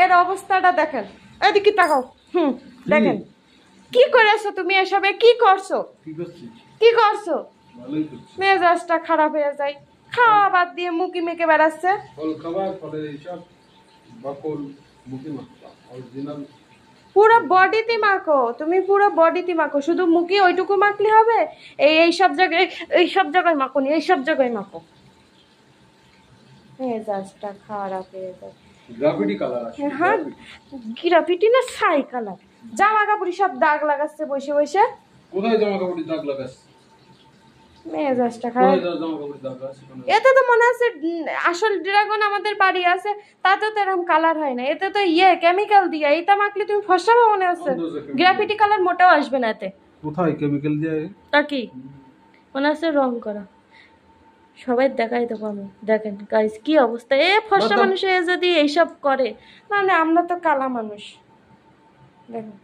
এর অবস্থাটা দেখেন, এদিকে তাকাও। দেখেন কি করেছো তুমি, এসবে কি করছো, কি করছো? মেজাজটা খারাপ হয়ে যায়, খাওয়া বাদ দিয়ে মুখি মেখে বেড়াচ্ছে। পুরো বডিতে মাখো তুমি, পুরো বডিতে মাখো, শুধু মুখে ওইটুকু মাখলে হবে? এইসব জায়গায়, এইসব জায়গায় মাখো নি, এইসব জায়গায় মাখো। মেজাজটা খারাপ হয়ে যায়। গ্রাফিটি কালার আছে। হ্যাঁ গ্রাফিটি না ছাই কালার। জামা কাপড় সব দাগ লাগাচ্ছে বসে বসে। কোথায় জামা কাপড়ে দাগ লাগাচ্ছে? মেজাজটা খারাপ। এতে তো মনে আছে আসল ড্রাগন আমাদের বাড়ি আছে, তাতে তো এরকম কালার হয় না, এতে তো কেমিক্যাল দিয়ে। এইটা মাখলে তুমি ফর্সা পাবো মনে আছে, গ্রাফিটি কালার মোটেও আসবে না এতে। কোথায় কেমিক্যাল দিয়ে? তা কি মনে আছে রং করা, সবাই দেখাই দেবো আমি। দেখেন গাইস কি অবস্থা, ফর্সা মানুষ যদি এইসব করে, মানে আমরা তো কালা মানুষ। দেখেন